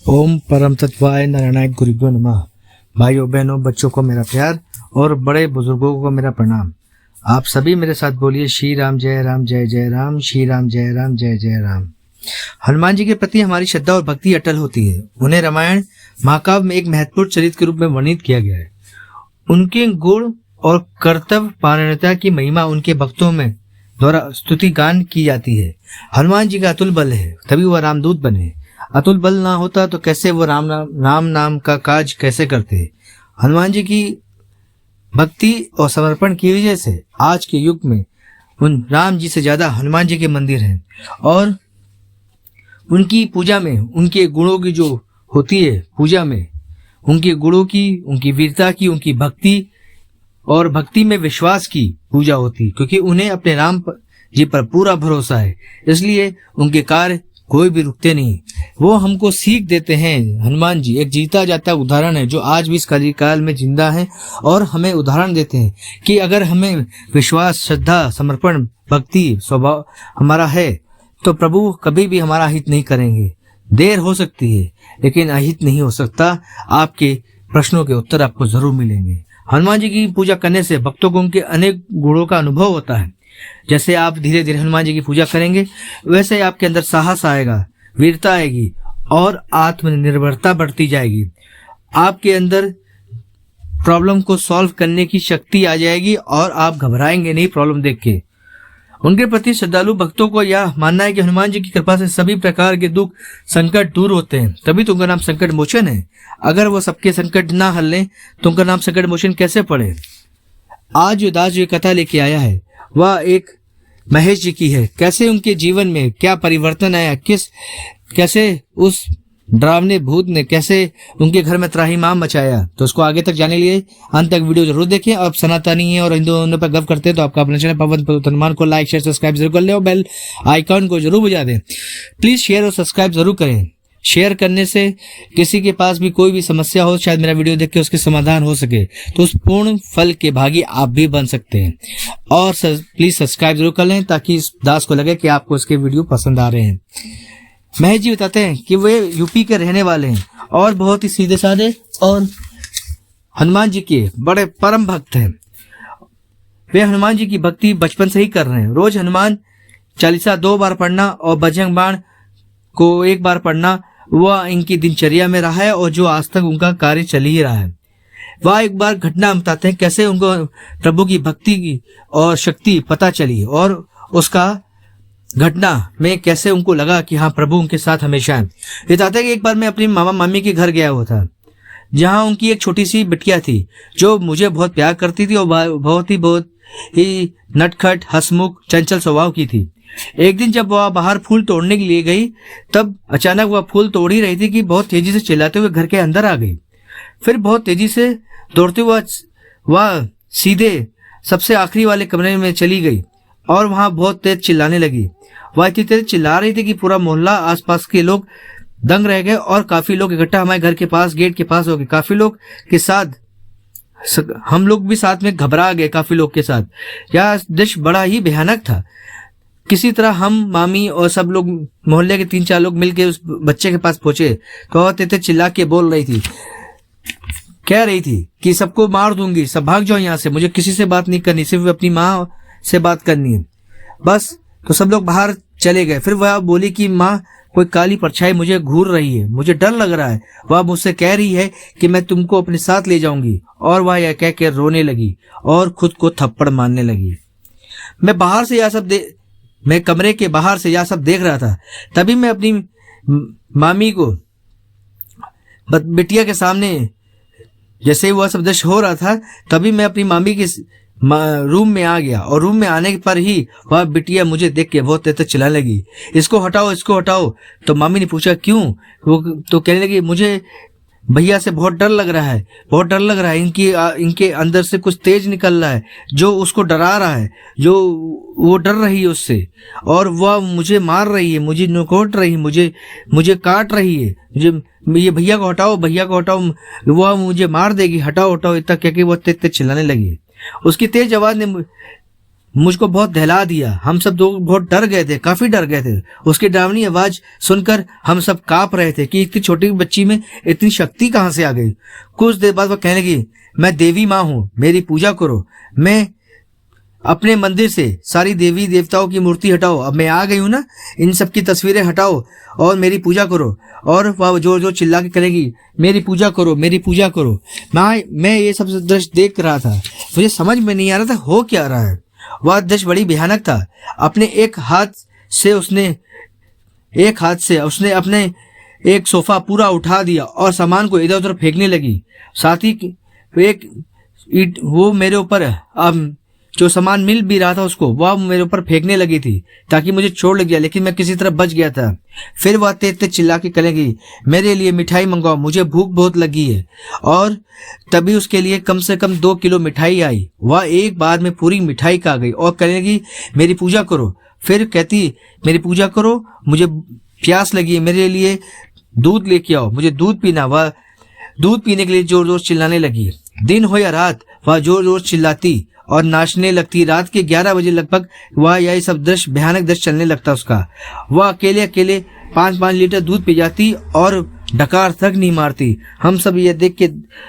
ओम परम तत्वाय नारायणाय गुरुभ्यो नमः। भाइयों बहनों, बच्चों को मेरा प्यार और बड़े बुजुर्गों को मेरा प्रणाम। आप सभी मेरे साथ बोलिए श्री राम जय राम जय जय राम, श्री राम जय राम जय जय राम। हनुमान जी के प्रति हमारी श्रद्धा और भक्ति अटल होती है। उन्हें रामायण महाकाव्य में एक महत्वपूर्ण चरित्र के रूप में वर्णित किया गया है। उनके गुण और कर्तव्य पारणता की महिमा उनके भक्तों में द्वारा स्तुति गान की जाती है। हनुमान जी का अतुल बल है, तभी वह रामदूत बने। अतुल बल ना होता तो कैसे वो राम नाम का काज कैसे करते। हनुमान जी की भक्ति और समर्पण की वजह से आज के युग में उन राम जी से ज्यादा हनुमान जी के मंदिर हैं और उनकी पूजा में उनके गुणों की जो होती है, पूजा में उनके गुणों की, उनकी वीरता की, उनकी भक्ति और भक्ति में विश्वास की पूजा होती, क्योंकि उन्हें अपने राम जी पर पूरा भरोसा है। इसलिए उनके कार्य कोई भी रुकते नहीं। वो हमको सीख देते हैं। हनुमान जी एक जीता जाता उदाहरण है जो आज भी इस कलिकाल में जिंदा है और हमें उदाहरण देते हैं कि अगर हमें विश्वास, श्रद्धा, समर्पण, भक्ति स्वभाव हमारा है तो प्रभु कभी भी हमारा अहित नहीं करेंगे। देर हो सकती है लेकिन अहित नहीं हो सकता। आपके प्रश्नों के उत्तर आपको जरूर मिलेंगे। हनुमान जी की पूजा करने से भक्तों को उनके अनेक गुणों का अनुभव होता है। जैसे आप धीरे धीरे हनुमान जी की पूजा करेंगे वैसे आपके अंदर साहस आएगा, वीरता आएगी और आत्मनिर्भरता बढ़ती जाएगी। आपके अंदर प्रॉब्लम को सॉल्व करने की शक्ति आ जाएगी और आप घबराएंगे नहीं प्रॉब्लम देख के। उनके प्रति श्रद्धालु भक्तों को यह मानना है कि हनुमान जी की कृपा से सभी प्रकार के दुख संकट दूर होते हैं, तभी तो उनका नाम संकट मोचन है। अगर वो सबके संकट ना हल लें तो उनका नाम संकट मोचन कैसे पड़े। आज जो दास जी कथा लेके आया है वह एक महेश जी की है। कैसे उनके जीवन में क्या परिवर्तन आया, कैसे उस डरावने भूत ने कैसे उनके घर में त्राहिमाम मचाया, तो उसको आगे तक जाने लिए अंत तक वीडियो जरूर देखें। और सनातनी है और हिंदुओं पर गव करते हैं तो आपका अपना चैनल पवन हनुमान को लाइक शेयर सब्सक्राइब जरूर कर ले और बेल आइकॉन को जरूर बजा दें। प्लीज शेयर और सब्सक्राइब जरूर करें। शेयर करने से किसी के पास भी कोई भी समस्या हो, शायद मेरा वीडियो देख के उसके समाधान हो सके, तो उस पूर्ण फल के भागी आप भी बन सकते हैं। और प्लीज सब्सक्राइब जरूर कर लें ताकि इस दास को लगे कि आपको इसके वीडियो पसंद आ रहे हैं। महेश जी बताते हैं कि वे यूपी के रहने वाले हैं और बहुत ही सीधे साधे और हनुमान जी के बड़े परम भक्त हैं। वे हनुमान जी की भक्ति बचपन से ही कर रहे हैं। रोज हनुमान चालीसा 2 बार पढ़ना और बजरंग बाण को 1 बार पढ़ना वह इनकी दिनचर्या में रहा है और जो आज तक उनका कार्य चल ही रहा है। वह एक बार घटना बताते हैं कैसे उनको प्रभु की भक्ति की और शक्ति पता चली और उसका घटना में कैसे उनको लगा कि हाँ प्रभु उनके साथ हमेशा है। बताते हैं कि एक बार मैं अपनी मामा मामी के घर गया हुआ था, जहाँ उनकी एक छोटी सी बिटिया थी जो मुझे बहुत प्यार करती थी और बहुत ही नटखट, हंसमुख, चंचल स्वभाव की थी। एक दिन जब वह बाहर फूल तोड़ने के लिए गई तब अचानक वह फूल तोड़ ही रही थी कि बहुत तेजी से चिल्लाते हुए घर के अंदर आ गई। फिर बहुत तेजी से दौड़ते हुए वह सीधे सबसे आखिरी वाले कमरे में चली गई और वहां बहुत तेज चिल्लाने लगी। वह इतनी तेज चिल्ला रही थी कि पूरा मोहल्ला, आसपास के लोग दंग रह गए और काफी लोग इकट्ठा हमारे घर के पास, गेट के पास हो गए। काफी लोग के साथ हम लोग भी साथ में घबरा गए। काफी लोग के साथ यह दृश्य बड़ा ही भयानक था। किसी तरह हम, मामी और सब लोग, मोहल्ले के 3-4 लोग मिलकर उस बच्चे के पास पहुंचे तो वह तेज चिल्ला के बोल रही थी, कह रही थी कि सबको मार दूंगी, सब भाग जाओ यहाँ से, मुझे किसी से बात नहीं करनी, सिर्फ अपनी माँ से बात करनी है बस। तो सब लोग बाहर चले गए। फिर वह बोली कि माँ, कोई काली परछाई मुझे घूर रही है, मुझे डर लग रहा है, वह मुझसे कह रही है कि मैं तुमको अपने साथ ले जाऊंगी। और वह यह कह के रोने लगी और खुद को थप्पड़ मारने लगी। मैं कमरे के बाहर से यह सब देख रहा था। तभी मैं अपनी मामी को बिटिया के सामने, जैसे ही वह सब दृश्य हो रहा था, तभी मैं अपनी मामी के रूम में आ गया और रूम में आने पर ही वह बिटिया मुझे देख के बहुत तेज चिल्लाने लगी, इसको हटाओ, इसको हटाओ। तो मामी ने पूछा क्यों? वो तो कहने लगी, मुझे भैया से बहुत डर लग रहा है, बहुत डर लग रहा है। इनके अंदर से कुछ तेज निकल रहा है जो उसको डरा रहा है, जो वो डर रही है उससे, और वह मुझे मार रही है, मुझे नोकोट रही है, मुझे काट रही है। ये भैया को हटाओ, भैया को हटाओ, वह मुझे मार देगी, हटाओ हटाओ, इतना कह के वो तेज चिल्लाने लगी। उसकी तेज आवाज ने मुझको बहुत दहला दिया। हम सब लोग बहुत डर गए थे, काफी डर गए थे। उसकी डरावनी आवाज सुनकर हम सब कांप रहे थे कि इतनी छोटी बच्ची में इतनी शक्ति कहाँ से आ गई। कुछ देर बाद वह कहने लगी, मैं देवी माँ हूँ, मेरी पूजा करो। मैं अपने मंदिर से सारी देवी देवताओं की मूर्ति हटाओ, अब मैं आ गई हूँ ना, इन सब की तस्वीरें हटाओ और मेरी पूजा करो। और वह जोर जोर चिल्ला के करेगी, मेरी पूजा करो, मेरी पूजा करो। मैं ये सब दृश्य देख रहा था, मुझे समझ में नहीं आ रहा था हो क्या रहा है। वह दृश्य बड़ी भयानक था। अपने एक हाथ से उसने अपने एक सोफा पूरा उठा दिया और सामान को इधर उधर फेंकने लगी। साथ ही एक ईट वो मेरे ऊपर, अब जो सामान मिल भी रहा था उसको वह मेरे ऊपर फेंकने लगी थी ताकि मुझे चोट लग जाए, लेकिन मैं किसी तरह बच गया था। फिर वह तेज तेज चिल्ला के कहेगी, मेरे लिए मिठाई मंगवाओ, मुझे भूख बहुत लगी है। और तभी उसके लिए कम से कम 2 किलो मिठाई आई। वह एक बार में पूरी मिठाई खा गई और कहेगी, मेरी पूजा करो। फिर कहती, मेरी पूजा करो, मुझे प्यास लगी है, मेरे लिए दूध लेके आओ, मुझे दूध पीना। वह दूध पीने के लिए जोर जोर चिल्लाने लगी। दिन हो या रात वह जोर जोर चिल्लाती और नाचने लगती। रात के 11 बजे लगभग वह यही सब दृश्य, भयानक दृश्य चलने लगता उसका। वह अकेले अकेले 5-5 लीटर दूध पी जाती और डकार तक नहीं मारती। हम सब ये देख के,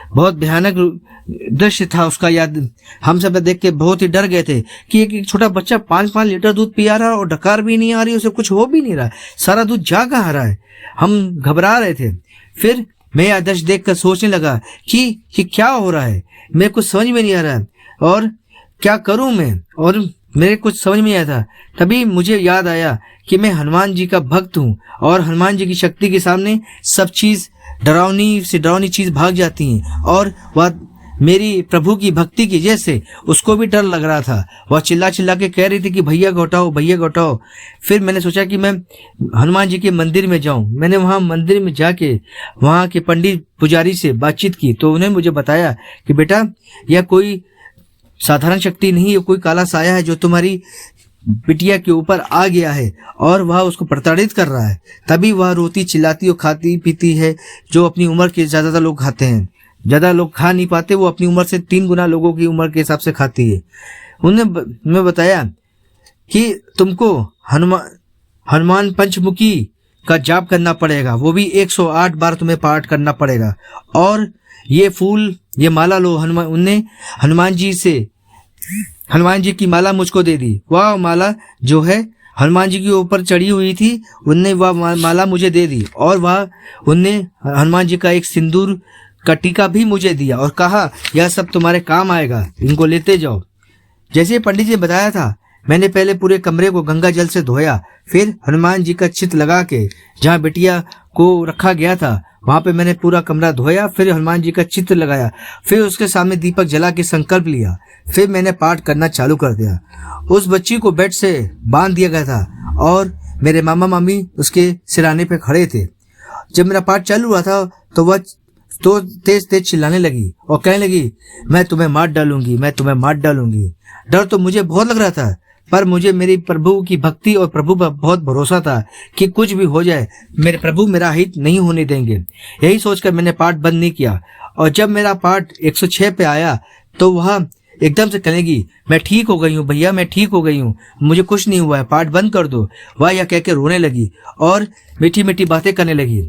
बहुत भयानक दृश्य था उसका याद, हम सब देख के बहुत ही डर गए थे कि एक छोटा बच्चा 5-5 लीटर दूध पिया रहा और डकार भी नहीं आ रही, उसे कुछ हो भी नहीं रहा, सारा दूध जा कहाँ रहा है। हम घबरा रहे थे। फिर मैं यह दृश्य देख कर सोचने लगा कि क्या हो रहा है, मेरे कुछ समझ में नहीं आ रहा है और क्या करूं मैं, और मेरे कुछ समझ में आया था। तभी मुझे याद आया कि मैं हनुमान जी का भक्त हूँ और हनुमान जी की शक्ति के सामने सब चीज, डरावनी से डरावनी चीज भाग जाती हैं। और वह मेरी प्रभु की भक्ति की वजह से उसको भी डर लग रहा था। वह चिल्ला चिल्ला के कह रही थी कि भैया को हटाओ, भैया को हटाओ। फिर मैंने सोचा कि मैं हनुमान जी के मंदिर में जाऊं। मैंने वहां मंदिर में जाके वहां के पंडित पुजारी से बातचीत की तो उन्होंने मुझे बताया कि बेटा, यह कोई साधारण शक्ति नहीं है, कोई काला साया है जो तुम्हारी बिटिया के ऊपर आ गया है और वह उसको प्रताड़ित कर रहा है। तभी वह रोती चिल्लाती और खाती पीती है, जो अपनी उम्र के ज्यादातर लोग खाते हैं। ज्यादा लोग खा नहीं पाते, वो अपनी उम्र से 3 गुना लोगों की उम्र के हिसाब से खाती है। उन्होंने बताया कि तुमको हनुमान पंचमुखी का जाप करना पड़ेगा, वो भी 108 बार तुम्हें पाठ करना पड़ेगा। और ये फूल, ये माला लो। हनुमान जी की माला मुझको दे दी। वह माला जो है हनुमान जी के ऊपर चढ़ी हुई थी, उनने वह माला मुझे दे दी और उनने हनुमान जी का एक सिंदूर का टीका भी मुझे दिया और कहा, यह सब तुम्हारे काम आएगा, इनको लेते जाओ। जैसे पंडित जी ने बताया था, मैंने पहले पूरे कमरे को गंगा जल से धोया, फिर हनुमान जी का चित्र लगा के जहाँ बिटिया को रखा गया था वहां पे मैंने पूरा कमरा धोया, फिर हनुमान जी का चित्र लगाया, फिर उसके सामने दीपक जला के संकल्प लिया, फिर मैंने पाठ करना चालू कर दिया। उस बच्ची को बेड से बांध दिया गया था और मेरे मामा मामी उसके सिराने पे खड़े थे। जब मेरा पाठ चालू हुआ था तो वह तो तेज तेज चिल्लाने लगी और कहने लगी, मैं तुम्हें मार डालूंगी, मैं तुम्हें मार डालूंगी। डर तो मुझे बहुत लग रहा था, पर मुझे मेरी प्रभु की भक्ति और प्रभु पर बहुत भरोसा था कि कुछ भी हो जाए मेरे प्रभु मेरा हित नहीं होने देंगे। यही सोचकर मैंने पाठ बंद नहीं किया। और जब मेरा पाठ 106 पे आया तो वह एकदम से कहेगी, मैं ठीक हो गई हूँ भैया, मैं ठीक हो गई हूँ, मुझे कुछ नहीं हुआ है, पाठ बंद कर दो। वह यह कह के रोने लगी और मीठी मीठी बातें करने लगी।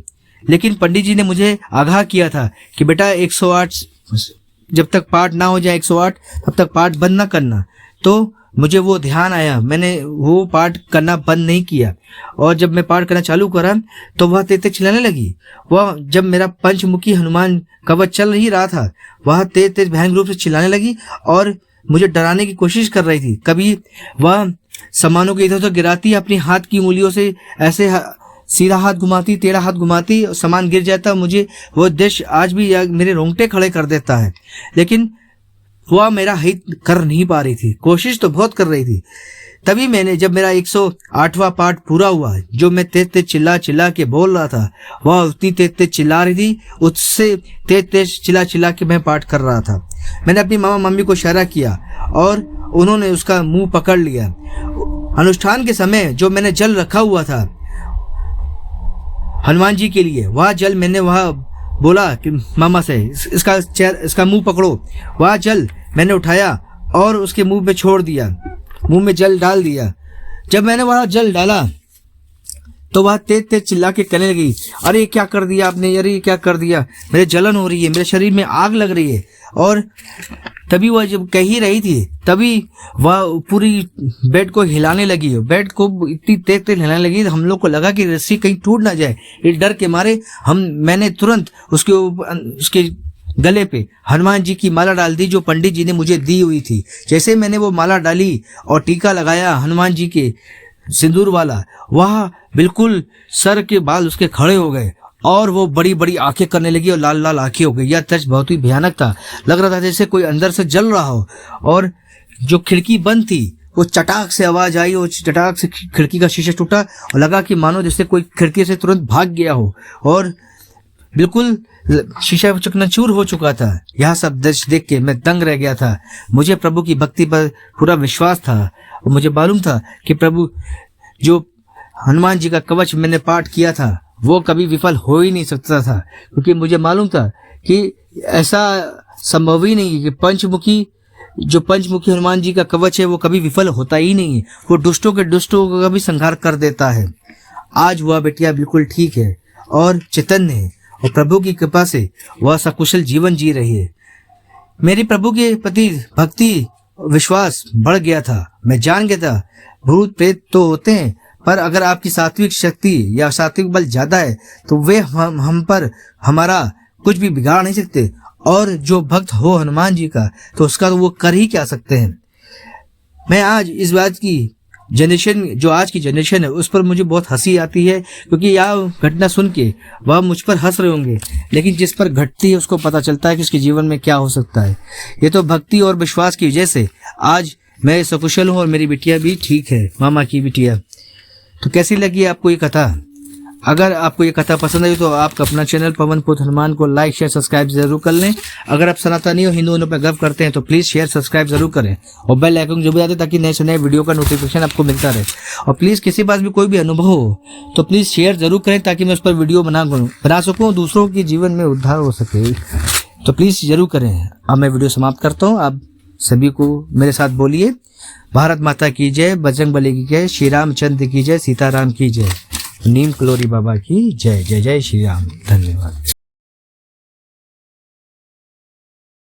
लेकिन पंडित जी ने मुझे आगाह किया था कि बेटा 108 जब तक पाठ ना हो जाए 108 तब तक पाठ बंद ना करना। तो मुझे वो ध्यान आया, मैंने वो पाठ करना बंद नहीं किया और जब मैं पाठ करना चालू करा तो वह तेज तेज चिल्लाने लगी। वह जब मेरा पंचमुखी हनुमान कवच चल ही रहा था वह तेज तेज भयानक रूप से चिल्लाने लगी और मुझे डराने की कोशिश कर रही थी। कभी वह सामानों को इधर उधर गिराती, अपनी हाथ की उंगलियों से ऐसे सीधा हाथ घुमाती, टेढ़ा हाथ घुमाती, सामान गिर जाता। मुझे वो दृश्य आज भी मेरे रोंगटे खड़े कर देता है। लेकिन वह मेरा हित कर नहीं पा रही थी, कोशिश तो बहुत कर रही थी। तभी मैंने, जब मेरा 108वां पाठ पूरा हुआ, जो मैं तेज तेज चिल्ला चिल्ला के बोल रहा था, वह उतनी तेज तेज चिल्ला रही थी, उससे तेज तेज चिल्ला चिल्ला के मैं पाठ कर रहा था। मैंने अपनी मामा मम्मी को इशारा किया और उन्होंने उसका मुंह पकड़ लिया। अनुष्ठान के समय जो मैंने जल रखा हुआ था हनुमान जी के लिए, वह जल मैंने वह बोला कि मामा से इसका मुंह पकड़ो। वह जल मैंने उठाया और उसके मुंह पे छोड़ दिया मुंह में जल डाल दिया। जब मैंने वहां जल डाला तो वह तेज तेज चिल्ला के कहने लगी, अरे क्या कर दिया आपने, अरे क्या कर दिया, मेरे जलन हो रही है, मेरे शरीर में आग लग रही है। और तभी वह जब कह ही रही थी तभी वह पूरी बेड को हिलाने लगी, बेड को इतनी तेज तेज हिलाने लगी, हम लोग को लगा कि रस्सी कहीं टूट ना जाए। इस डर के मारे मैंने तुरंत उसके गले पे हनुमान जी की माला डाल दी जो पंडित जी ने मुझे दी हुई थी। जैसे मैंने वो माला डाली और टीका लगाया हनुमान जी के सिंदूर वाला, वह बिल्कुल सर के बाल उसके खड़े हो गए और वो बड़ी बड़ी आंखें करने लगी और लाल लाल आंखें हो गई। यह दृश्य बहुत ही भयानक था, लग रहा था जैसे कोई अंदर से जल रहा हो। और जो खिड़की बंद थी वो चटाक से आवाज आई और चटाक से खिड़की का शीशा टूटा और लगा कि मानो जैसे कोई खिड़की से तुरंत भाग गया हो और बिल्कुल शीशा चकनाचूर हो चुका था। यह सब दृश्य देख के मैं दंग रह गया था। मुझे प्रभु की भक्ति पर पूरा विश्वास था और मुझे मालूम था कि प्रभु जो हनुमान जी का कवच मैंने पाठ किया था वो कभी विफल हो ही नहीं सकता था, क्योंकि मुझे मालूम था कि ऐसा संभव ही नहीं है कि पंचमुखी हनुमान जी का कवच है वो कभी विफल होता ही नहीं है। वो दुष्टों का भी संहार कर देता है। आज वह बेटिया बिल्कुल ठीक है और चैतन्य है और प्रभु की कृपा से वह सकुशल जीवन जी रही है। मेरी प्रभु के प्रति भक्ति विश्वास बढ़ गया था। मैं जान गया था भूत प्रेत तो होते हैं, पर अगर आपकी सात्विक शक्ति या सात्विक बल ज्यादा है तो वे हम पर हमारा कुछ भी बिगाड़ नहीं सकते। और जो भक्त हो हनुमान जी का तो उसका तो वो कर ही क्या सकते हैं। मैं आज इस बात की जनरेशन, जो आज की जनरेशन है, उस पर मुझे बहुत हंसी आती है, क्योंकि यह घटना सुन के वह मुझ पर हंस रहे होंगे, लेकिन जिस पर घटती है उसको पता चलता है कि उसके जीवन में क्या हो सकता है। ये तो भक्ति और विश्वास की वजह से आज मैं सकुशल हूँ और मेरी बिटिया भी ठीक है, मामा की बिटिया। तो कैसी लगी आपको ये कथा? अगर आपको ये कथा पसंद आई तो आप अपना चैनल पवन पुत्र हनुमान को लाइक शेयर सब्सक्राइब जरूर कर लें। अगर आप सनातनी और हिंदुओं पर गर्व करते हैं तो प्लीज शेयर सब्सक्राइब जरूर करें और बेल आइकन जो भी आते ताकि नए से नए वीडियो का नोटिफिकेशन आपको मिलता रहे। और प्लीज किसी पास भी कोई भी अनुभव हो तो प्लीज शेयर जरूर करें ताकि मैं उस पर वीडियो बना सकूँ, दूसरों के जीवन में उद्धार हो सके। तो प्लीज जरूर करें। अब मैं वीडियो समाप्त करता हूँ। आप सभी को मेरे साथ बोलिए, भारत माता की जय, बजरंगबली की जय, श्री रामचंद्र की जय, सीताराम की जय, नीम कलोरी बाबा की जय। जय जय श्री राम। धन्यवाद।